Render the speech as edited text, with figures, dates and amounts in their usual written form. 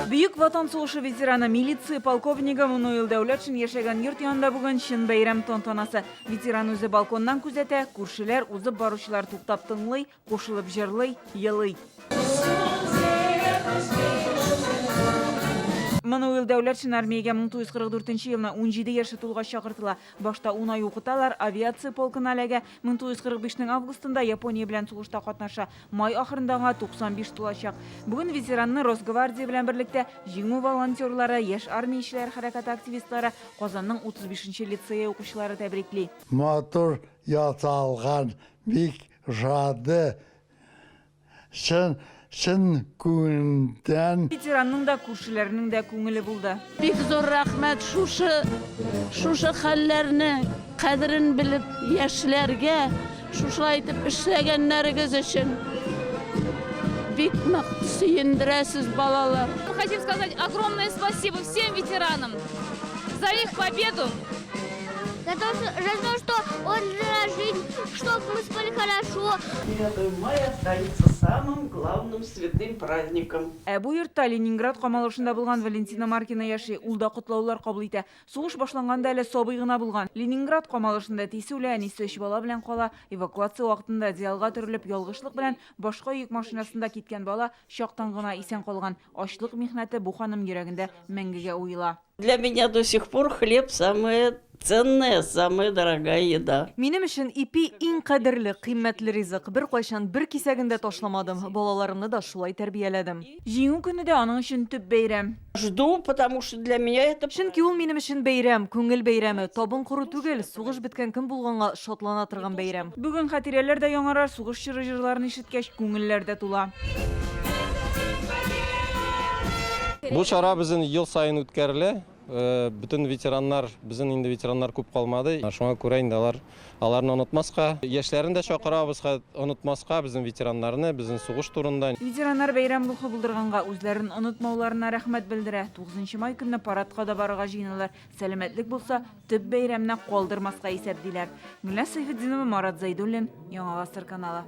Büyük Vatan Soğuşu veterаны милиция полковнигі Мұнойыл Дәулетшін ешеген йұрт янында бүгін шын бәйрәм тонтанасы. Ветеран өзі балконнан күзәтә, күршілер, узып барушылар туктап тыңлый, қошылып жырлый, елый. Мұнойыл Дәулетшін армияға 1944 елына 17 яшы тулға шақыртыла. Башта 10 ай оқыталар, авиация полкын әләгә 1945 августында Япония белән сугышта катнаша. Май ахырындагы 95 тулачак. Бүген ветеранны Росгвардия белән берлектә җиңү волонтерлары, яшь армиячеләр хәрәкәт активистлары, Казанның 35-нче лицее укучылары тәбрикли. Мотор яталган бик жады. Шын күңелдән. Ветеранның да күршеләренең дә күңеле булды. Бик зур рәхмәт шушы хәлләрне кадерен белеп яшьләргә, шушылай итеп эшләгәннәрегез өчен. Бик нык сөендерәсез балалар. Хотим сказать огромное спасибо всем ветеранам за их победу. За то, что отдала жизнь, чтобы мы спали хорошо. 9 мая останется самым главным святым праздником. Бу йортта Ленинград камалышында булган Валентина Маркина яши, ул да котлаулар кабул итә. Сугыш башланганда әле сабый гына булган. Ленинград камалышында тисүлә әнисе 3 бала белән кала, эвакуация вакытында диалга төрелеп, ялгышлык белән башка йөк машинасында киткән бала чактан гына исән калган. Ачлык михнәте бу ханым йөрәгендә мәңгегә уйла. Для меня до сих пор хлеб самое ценное, самая дорогая еда. Минем өчен ипи иң кадерле, кыйммәтле ризык. Бер кайчан бер кисәгендә ташламадым. Балаларымны да шулай тәрбияләдем. Җиңү көне дә аның өчен төп бәйрәм. Жду, потому что для меня это... Чөнки ул минем өчен бәйрәм, күңел бәйрәме, табын кору түгел, сугыш биткән көн булганга шатлана торган бәйрәм. Бүген хатирәләр дә яңарар, сугыш җырларын ишеткәч, күңелләр дә тула. Бу чара безнең ел сайын үткәрелә. Bütün ветераннар, безнең инде ветераннар күп калмады. Шуңа күрә инде аларны онытмаска, яшьләрен дә чакырабыз, онытмаска безнең ветераннарны, безнең сугыш турында. Ветераннар бәйрәм рухы булдырганга үзләрен онытмауларына рәхмәт белдерә. 9 май көнне парадка да барырга җыеналар. Сәламәтлек булса, төп бәйрәмне калдырмаска исәп диләр. Гөлназ Сайфетдинова, Марат Зайдуллин, Яңа Гасыр каналы.